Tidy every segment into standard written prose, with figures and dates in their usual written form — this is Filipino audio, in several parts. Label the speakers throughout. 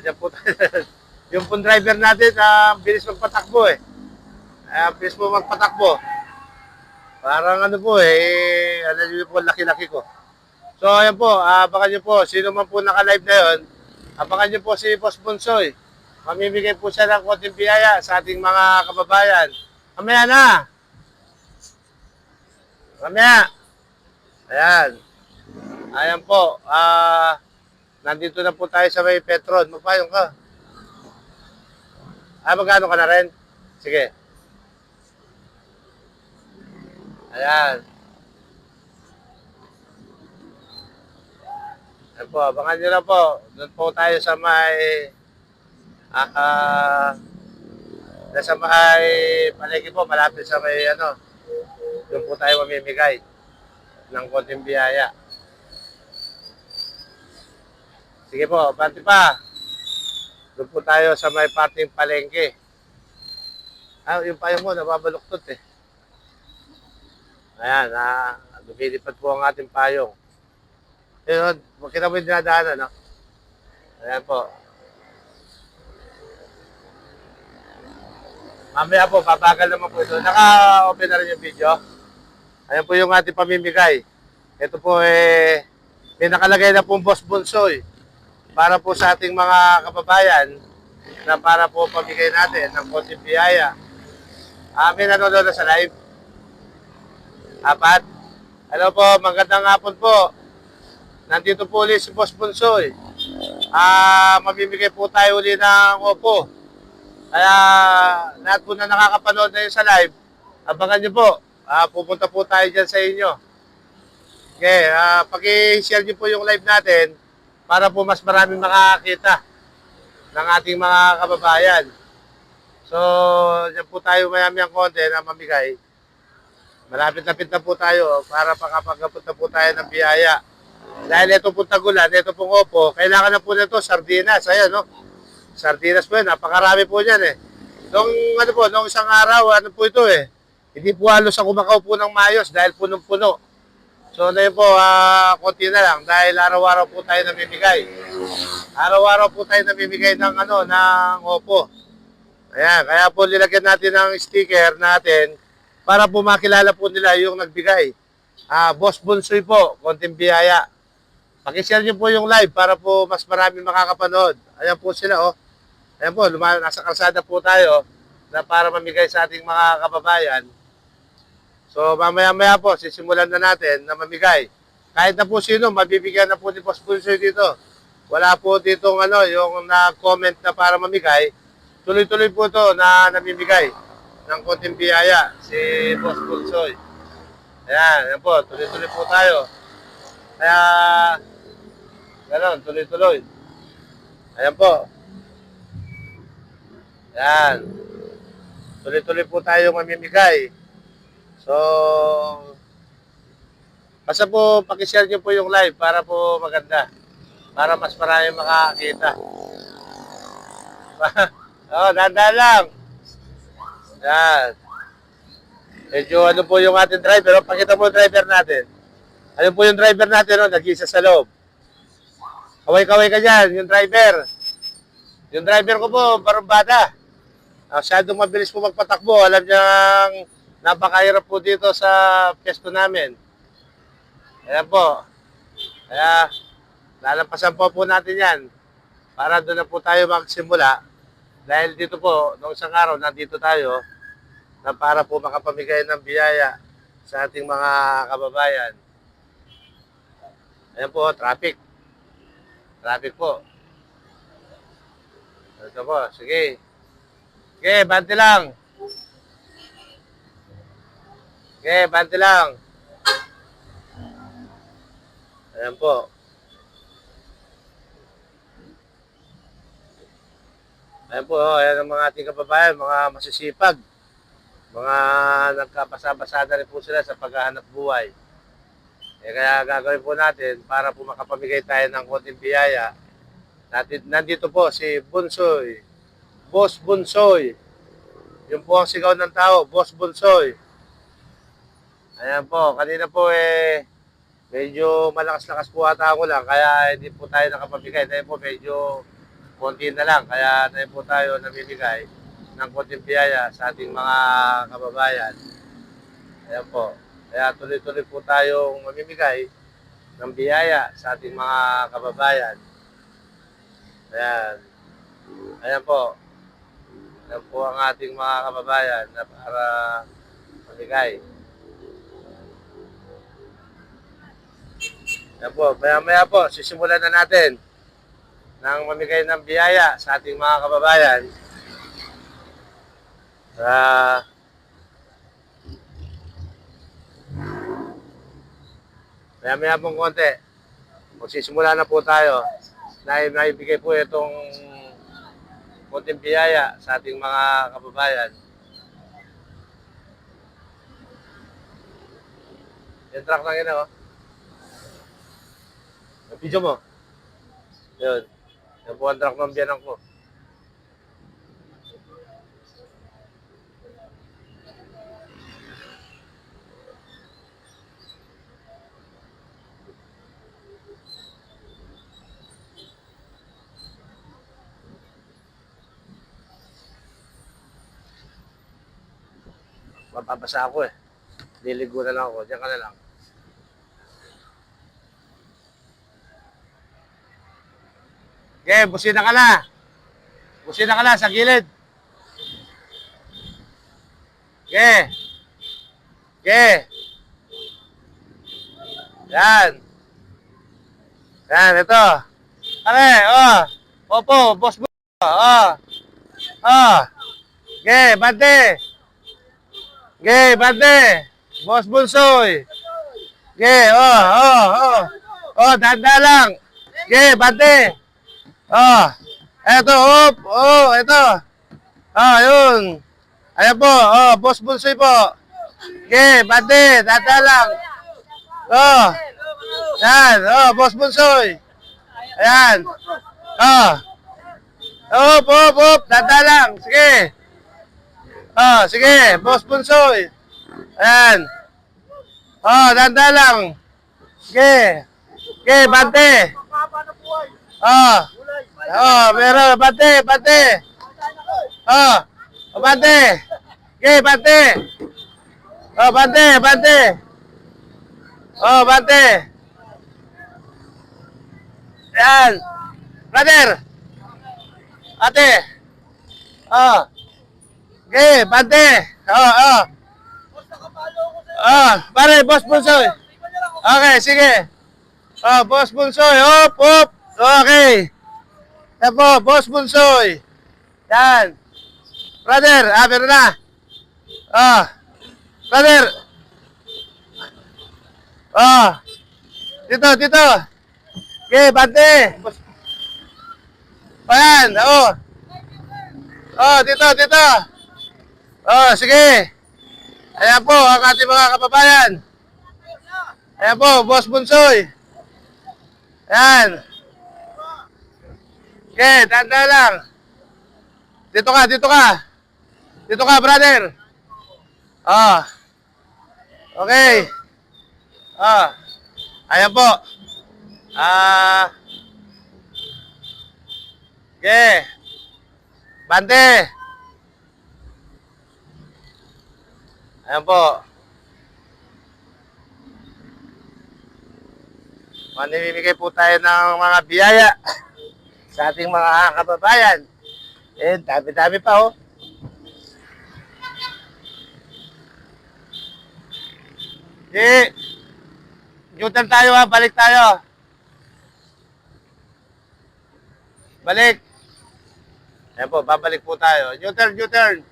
Speaker 1: Diyan po tayo. Yung pong driver natin, bilis magpatakbo eh. Bilis mo magpatakbo. Parang ano po ano nyo po, laki-laki ko. So, ayan po, abangan nyo po, sino man po naka-live na yun, abangan nyo po si Boss Bonsoy. Mamimigay po siya ng konting biyaya sa ating mga kababayan. Mamaya na! Mamaya! Ayan. Ayan po, nandito na po tayo sa may Petron. Magpayong ka. Magkano ka na rin? Sige. Ayan. Ayan po, abangan nyo na po. Doon po tayo sa may nasa may palengke po, malapit sa may ano, doon po tayo mamimigay ng konting biyaya. Sige po, bante pa. Doon po tayo sa may parting palengke. Yung payong mo, nababaluktot eh. Ayan, lumilipad po ang ating payong. Yun, makita mo yung dinadaanan, no? Ayan po. Mamaya po, babagal naman po ito. Naka-open na rin yung video. Ayan po yung ating pamimigay. Ito po may nakalagay na pong Boss Bonsoy para po sa ating mga kababayan na para po pamigay natin ng konting biyaya. May nanonood na sa live. Apat. Hello po, magandang hapon po. Nandito po ulit si Boss Bonsoy. Mamimigay po tayo ulit ng Oppo. Kaya lahat po na nakakapanood na yun sa live, abangan nyo po. Pupunta po tayo dyan sa inyo. Okay, paki-share nyo po yung live natin para po mas maraming makakita ng ating mga kababayan. So, dyan po tayo mayamiyang konti na mamigay. Malapit-lapit na po tayo para pakapagapot na po tayo ng biyaya. Dahil ito pong tagulan, ito pong Oppo, kailangan na po nito sardinas. Ayan, no? Sardinas po yan, napakarami po yan eh. Nung isang araw, ano po ito eh. Hindi po halos ako makaupo ng mayos dahil punong-puno. So na yun po, konti na lang dahil araw-araw po tayo namimigay. Araw-araw po tayo namimigay ng Oppo. Ayan, kaya po nilagyan natin ng sticker natin para po makilala po nila yung nagbigay. Boss Bonsoy po, konting biyaya. Pakishare nyo po yung live para po mas marami makakapanood. Ayan po sila oh. Ayan po, nasa kalsada po tayo na para mamigay sa ating mga kababayan. So mamaya-maya po, sisimulan na natin na mamigay. Kahit na po sino, mabibigyan na po ni Boss Bonsoy dito. Wala po dito yung na-comment na para mamigay. Tuloy-tuloy po to na namimigay ng konting biyaya si Boss Bonsoy. Ayan po, tuloy-tuloy po tayo. Kaya, gano'n, tuloy-tuloy. Ayan po. Ayan. Tuloy-tuloy po tayo mamimigay. So, basta po, pakishare nyo po yung live para po maganda. Para mas marami makakita. Dahan-dahan lang. Ayan. Medyo ano po yung ating driver. Pakita mo yung driver natin. Ano po yung driver natin, nag-isa sa loob. Kaway-kaway ka dyan, yung driver. Yung driver ko po, barumbada. Masyadong mabilis po magpatakbo. Alam niyang napakahirap po dito sa pwesto namin. Ayan po. Kaya, lalampasan po natin yan. Para doon na po tayo magsimula. Dahil dito po, noong isang araw, nandito tayo na para po makapamigay ng biyaya sa ating mga kababayan. Ayan po, traffic. Traffic po. Ito po, sige. Sige, bante lang. Sige, bante lang. Ayan po. Ayan po, ayan ang mga ating kababayan, mga masisipag. Mga nagkabasa-basa na rin po sila sa paghahanap buhay. Kaya gagawin po natin para po makapamigay tayo ng konting biyaya. Nandito po si Bonsoy. Boss Bonsoy. Yung po ang sigaw ng tao, Boss Bonsoy. Ayan po, kanina po medyo malakas-lakas po ata ako lang, kaya hindi po tayo nakapamigay. Dahil po medyo konti na lang. Kaya na po tayo namimigay ng konting biyaya sa ating mga kababayan. Ayan po. Kaya tuloy-tuloy po tayong mamimigay ng biyaya sa ating mga kababayan. Ayan. Ayan po. Ayan po ang ating mga kababayan na para mamigay. Ayan po. Maya-maya po, sisimulan na natin ng mamigay ng biyaya sa ating mga kababayan. Maya-maya pong konti. Magsisimula na po tayo na maibigay po itong konting biyaya sa ating mga kababayan. Yung truck lang yun, oh. Yung video mo. Yun. Yung po ang truck ng biyanan ko. Mapapasa ako eh. Liligo na lang ako. Diyan ka na lang. Okay, busina ka na. Busina ka na sa gilid. Okay. Okay. Yan. Yan, ito. Okay, oh. Opo, boss mo. Oh. Oh. Okay, bante. Okay, bante. Boss Bunsoy. Okay, oh, oh, oh. Oh, danda lang. Okay, bante. Oh. Eto, op. Oh, eto. Oh, yun. Ayan po, oh, Boss Bunsoy po. Okay, bante, danda lang. Oh. Yan, oh, Boss Bunsoy. Ayan. Oh. Op, op, op, danda lang. Sige. Oh, sige, Boss Bunsoy. Ayan. Oh, danda lang. Sige. Okay, bante. Oh. Oh, meron, bante, bante. Oh. Oh, bante. Okay, bante. Oh, bante, bante. Oh, bante. Ayan. Brother. Ate. Oh. Okay, bante. Oh, oh. Oh, pare, Boss Bunsoy. Okay, sige. Oh, Boss Bunsoy. Hop, hop. Okay. Yan po, Boss Bunsoy. Yan. Brother, meron na. Oh. Brother. Oh. Dito, dito. Okay, bante. Ayan, oh. Oh, dito, dito. Oh, sige. Ayan po, ang ating mga kababayan. Ayan po, Boss Bunsoy. Ayan. Okay, tanda lang. Dito ka, dito ka. Dito ka, brother. Oh. Okay. Oh. Ayan po. Okay. Bante. Ayan po. Manimimigay po tayo ng mga biyaya sa ating mga kababayan. Eh, dami-dami pa, oh. Eh, U-turn tayo, ha. Balik tayo. Balik. Ayan po, babalik po tayo. U-turn, U-turn.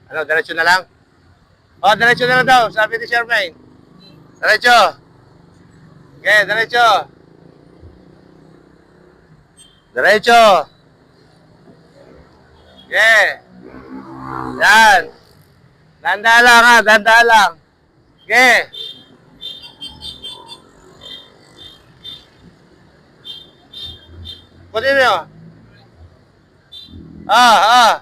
Speaker 1: Ano, diretso na lang? Oh, diretso na lang daw, sabi ni Charmaine. Diretso. Okay, diretso. Diretso. Okay. Yan. Danda lang, ha, danda lang. Okay. Kunin nyo. Ah.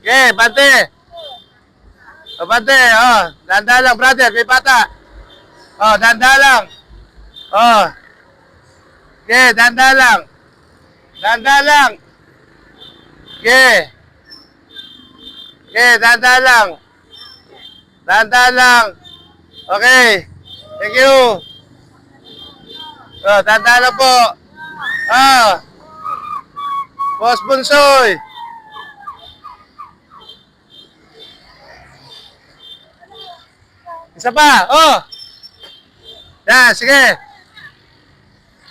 Speaker 1: Okay, bante. O, bante, oh. Dahan-dahan lang, brother. May bata. Oh, dahan-dahan lang. Oh. Okay, dahan-dahan lang. Dahan-dahan lang. Okay. Okay, dahan-dahan lang. Dahan-dahan lang. Okay. Thank you. Oh, dahan-dahan lang po. Ah. Boss Bunsoy. Isa pa. Oh. Yan, sige.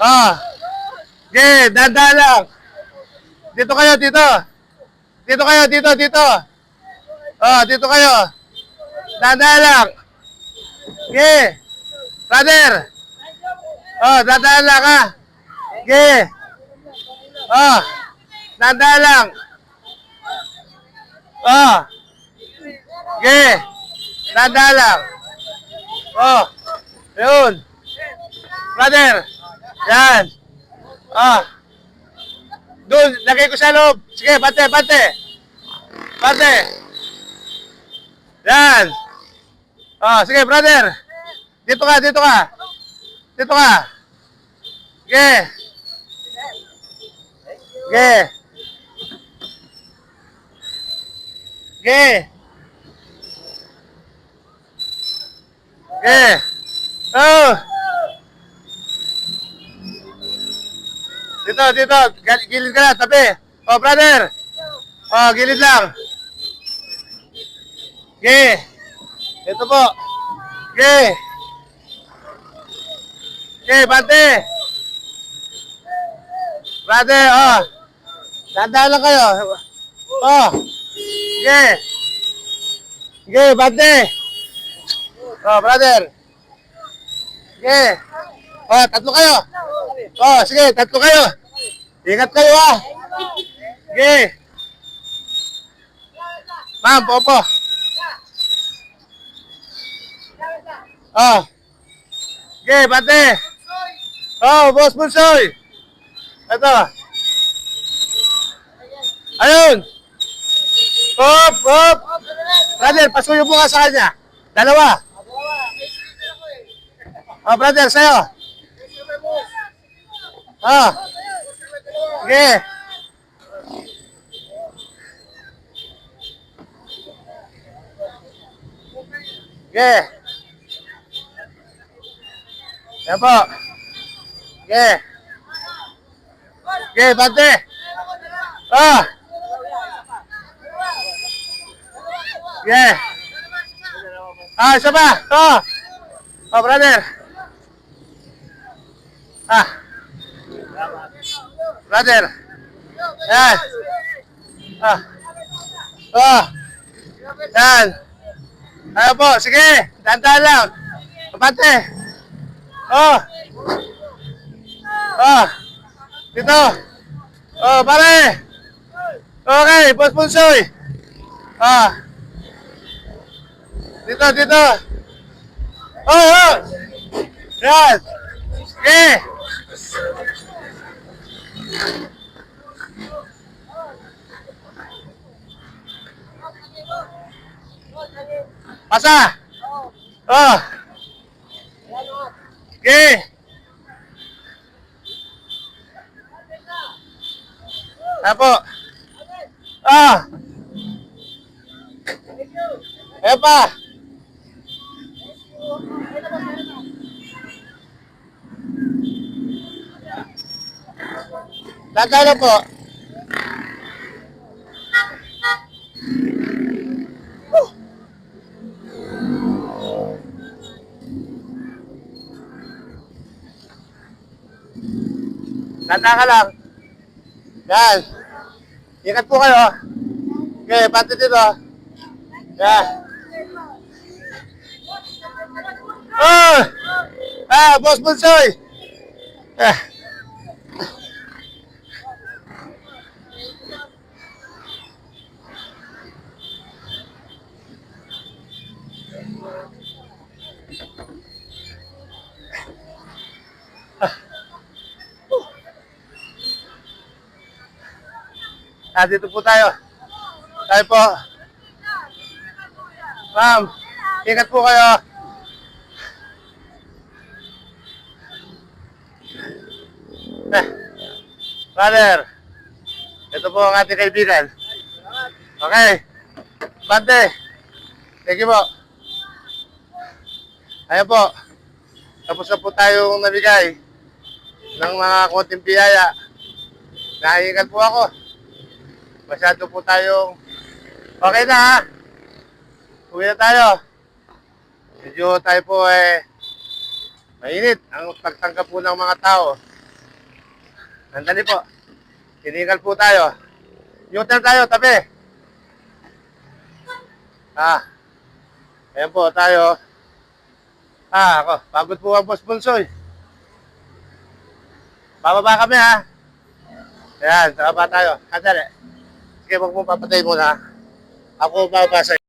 Speaker 1: Oh. Okay, dahan-dahan lang. Dito kayo, dito. Dito kayo, dito. Oh, dito kayo. Dahan-dahan lang. Okay. Brother. Oh, dahan-dahan lang ha. Okay. Oh. Dahan-dahan lang. Oh. Okay. Dahan-dahan lang. Oh. Yun. Brother. Yan. Oh. Doon, lagay ko sa loob. Sige, bante. Bante. Yan. Oh, sige, brother. Dito ka. Dito ka. Sige. Sige. Sige. Sige. Oh. Dito. Gilid ka na, tabi. Oh, brother. Oh, gilid lang. Okay. Ito po. Okay. Okay, bante. Brother, oh. Dahan-dahan lang kayo. Oh. Okay. Okay, bante. Oh, brother. Okay. Oh, tatlo kayo. Oh, sige, tatlo kayo. Ingat kayo ah. Okay. Ma'am, popo. Oh. Okay, bante. Oh, Boss Bunsoy. Ito. Ayun. Hop. Brother, pasuyo mo ka sa kanya. Dalawa. Oh, brother, sa'yo. Oh. Okay. Okay. Yan po. Okay. Okay, bante. Oh. Okay. Ah, isa pa. Oh. Oh, brother. Ah. Brother. Yan. Ah. Oh. Yan. Ayan po, sige. Dahan-dahan lang. Bante. Oh. Oh. Dito. Oh, pare. Okay, Boss Bunsoy. Ah. Dito. Oh. Yan. Okay. Pasa. Oh. Okay. Apo. Ah. Epa. Dadalo po. Tanda ka lang. Yan. Ingat po kayo. Okay, pati dito. Yan. Oh! Ah, Boss Bunsoy! Ah. Dito po tayo. Tayo po. Ma'am, ingat po kayo. Eh, brother, ito po ang ating kaibigan. Okay. Bante, thank you po. Ayan po. Tapos na po tayong nabigay ng mga konting biyaya. Nahingal po ako. Masyado po tayong okay na ha. Uwi na tayo. Medyo tayo po mainit ang pagtanggap po ng mga tao. Nandali po. Hiningal po tayo. U-turn tayo, tabi. Ayan po tayo. Ako, pagod po ang Boss Bunsoy. Bababa kami ha. Ayan, saka tayo. Andali. Sige, wag mo papatay muna. Ako bababa sa